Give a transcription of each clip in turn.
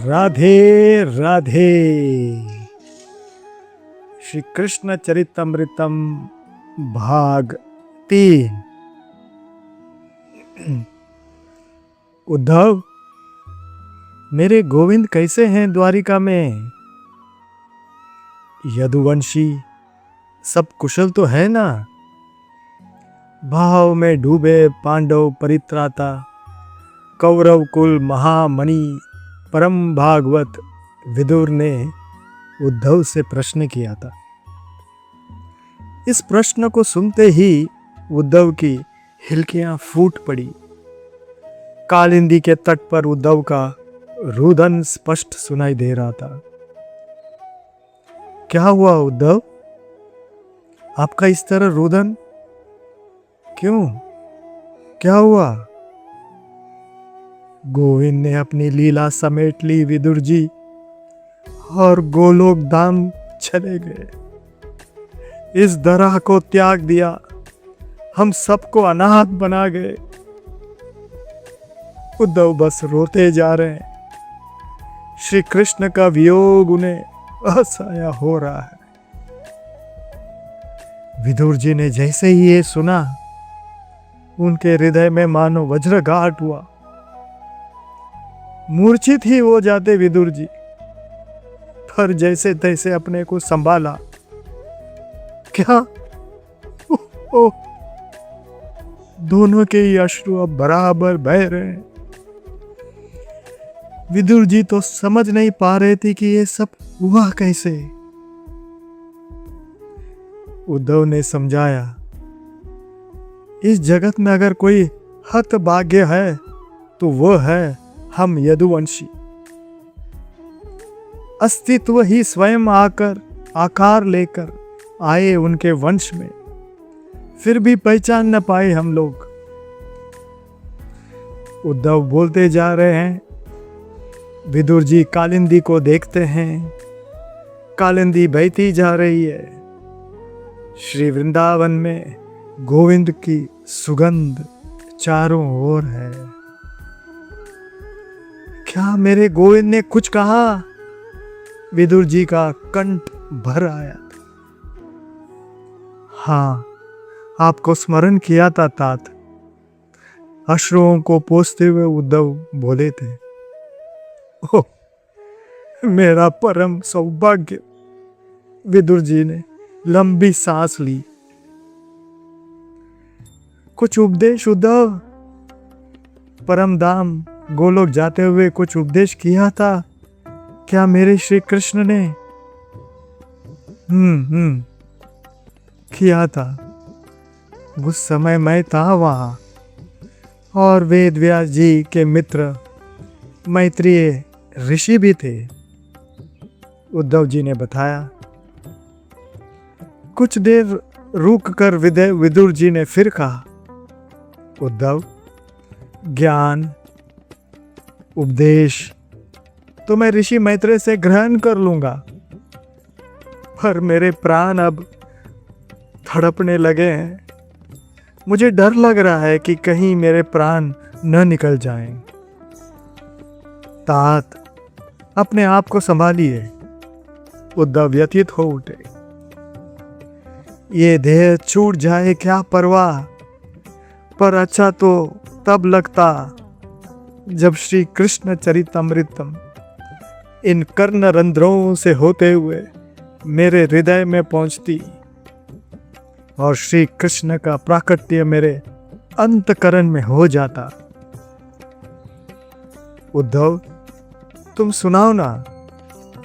राधे राधे। श्री कृष्ण चरितमृतम भाग 3। उद्धव, मेरे गोविंद कैसे हैं द्वारिका में? यदुवंशी सब कुशल तो है ना? भाव में डूबे पांडव परित्राता, कौरव कुल महामणि परम भागवत विदुर ने उद्धव से प्रश्न किया था। इस प्रश्न को सुनते ही उद्धव की हिलकियां फूट पड़ी। कालिंदी के तट पर उद्धव का रुदन स्पष्ट सुनाई दे रहा था। क्या हुआ उद्धव? आपका इस तरह रुदन क्यों? क्या हुआ? गोविंद ने अपनी लीला समेट ली विदुर जी, और गोलोक धाम चले गए। इस दरह को त्याग दिया, हम सबको अनाथ बना गए। उद्धव बस रोते जा रहे हैं। श्री कृष्ण का वियोग उन्हें असह्य हो रहा है। विदुर जी ने जैसे ही ये सुना, उनके हृदय में मानो वज्रघात हुआ। मूर्छित ही हो जाते विदुर जी, पर जैसे तैसे अपने को संभाला। क्या? ओह, दोनों के ही अश्रु अब बराबर बह रहे हैं। विदुर जी तो समझ नहीं पा रहे थे कि ये सब हुआ कैसे। उद्धव ने समझाया, इस जगत में अगर कोई हतभाग्य है तो वह है हम यदुवंशी। अस्तित्व ही स्वयं आकार लेकर आए उनके वंश में, फिर भी पहचान न पाए हम लोग। उद्धव बोलते जा रहे हैं। विदुर जी कालिंदी को देखते हैं। कालिंदी बहती जा रही है। श्री वृंदावन में गोविंद की सुगंध चारों ओर है। क्या मेरे गोविंद ने कुछ कहा? विदुर जी का कंठ भर आया। हाँ, आपको स्मरण किया था तात। अश्रुओं को पोंछते हुए उद्धव बोले थे। ओह, मेरा परम सौभाग्य। विदुर जी ने लंबी सांस ली। कुछ उपदेश उद्धव? परम धाम गोलोक जाते हुए कुछ उपदेश किया था क्या मेरे श्री कृष्ण ने? किया था। उस समय मैं था वहां, और वेद व्यास जी के मित्र मैत्रेय ऋषि भी थे। उद्धव जी ने बताया। कुछ देर रुक कर विदुर जी ने फिर कहा, उद्धव, ज्ञान उपदेश तो मैं ऋषि मैत्रेय से ग्रहण कर लूंगा, पर मेरे प्राण अब धड़पने लगे हैं। मुझे डर लग रहा है कि कहीं मेरे प्राण न निकल जाएं। तात, अपने आप को संभालिए। उद्धव व्यथित हो उठे। ये देह छूट जाए क्या परवाह, पर अच्छा तो तब लगता जब श्री कृष्ण चरितमृतम इन कर्ण रंध्रों से होते हुए मेरे हृदय में पहुंचती, और श्री कृष्ण का प्राकट्य मेरे अंतकरण में हो जाता। उद्धव, तुम सुनाओ ना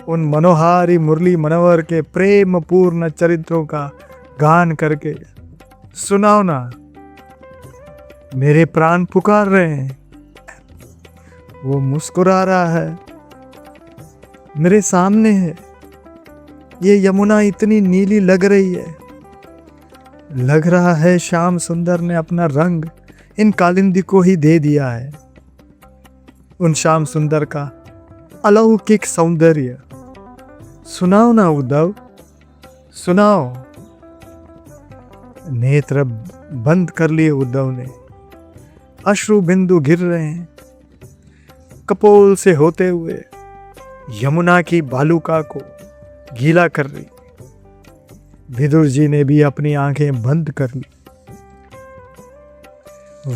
उन मनोहारी मुरली मनोहर के प्रेम पूर्ण चरित्रों का गान करके। सुनाओ ना, मेरे प्राण पुकार रहे हैं। वो मुस्कुरा रहा है, मेरे सामने है। ये यमुना इतनी नीली लग रही है। लग रहा है श्याम सुंदर ने अपना रंग इन कालिंदी को ही दे दिया है। उन श्याम सुंदर का अलौकिक सौंदर्य सुनाओ ना उद्धव, सुनाओ। नेत्र बंद कर लिए उद्धव ने। अश्रु बिंदु गिर रहे हैं। कपोल से होते हुए यमुना की बालुका को गीला कर रही। विदुर जी ने भी अपनी आंखें बंद कर ली।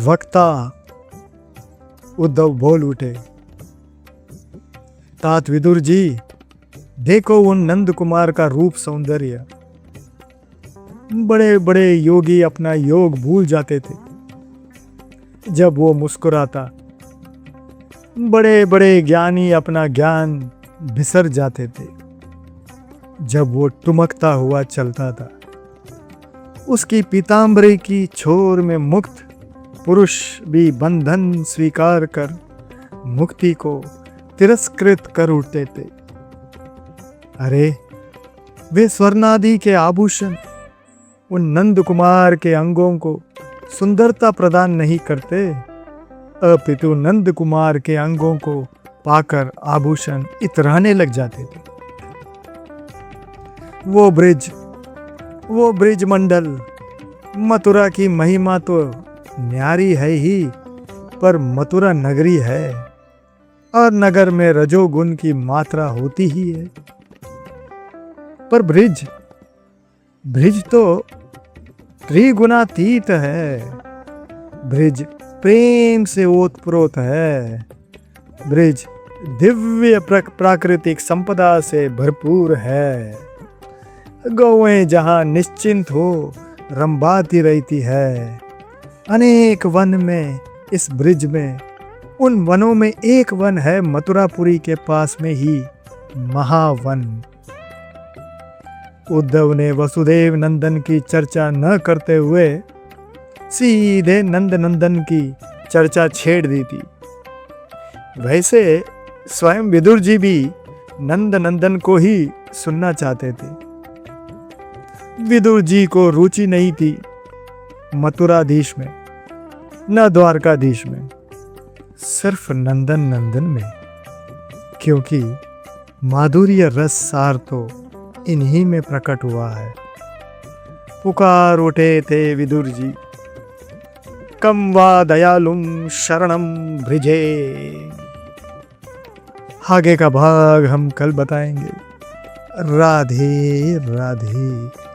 वक्ता उद्धव बोल उठे, तात विदुर जी, देखो उन नंद कुमार का रूप सौंदर्य। बड़े बड़े योगी अपना योग भूल जाते थे जब वो मुस्कुराता। बड़े बड़े ज्ञानी अपना ज्ञान बिसर जाते थे जब वो टुमकता हुआ चलता था। उसकी पीतांबरी की छोर में मुक्त पुरुष भी बंधन स्वीकार कर मुक्ति को तिरस्कृत कर उठते थे। अरे, वे स्वर्णादि के आभूषण उन नंद कुमार के अंगों को सुंदरता प्रदान नहीं करते, अपितु नंद कुमार के अंगों को पाकर आभूषण इतराने लग जाते थे। वो ब्रिज मंडल, मथुरा की महिमा तो न्यारी है ही, पर मथुरा नगरी है और नगर में रजोगुण की मात्रा होती ही है। पर ब्रिज तो त्रिगुणातीत है। ब्रिज प्रेम से ओतप्रोत है। ब्रिज दिव्य प्राकृतिक संपदा से भरपूर है। गौएं जहां निश्चिंत हो रंबाती रहती है। अनेक वन में इस ब्रिज में, उन वनों में एक वन है मथुरापुरी के पास में ही महावन। उद्धव ने वसुदेव नंदन की चर्चा न करते हुए सीधे नंद नंदन की चर्चा छेड़ दी थी। वैसे स्वयं विदुर जी भी नंद नंदन को ही सुनना चाहते थे। विदुर जी को रुचि नहीं थी मथुराधीश में, न द्वारकाधीश में, सिर्फ नंदन नंदन में, क्योंकि माधुर्य रस सार तो इन्हीं में प्रकट हुआ है। पुकार उठे थे विदुर जी, कम वा दयालुम शरणम भृजे। आगे का भाग हम कल बताएंगे। राधे राधे।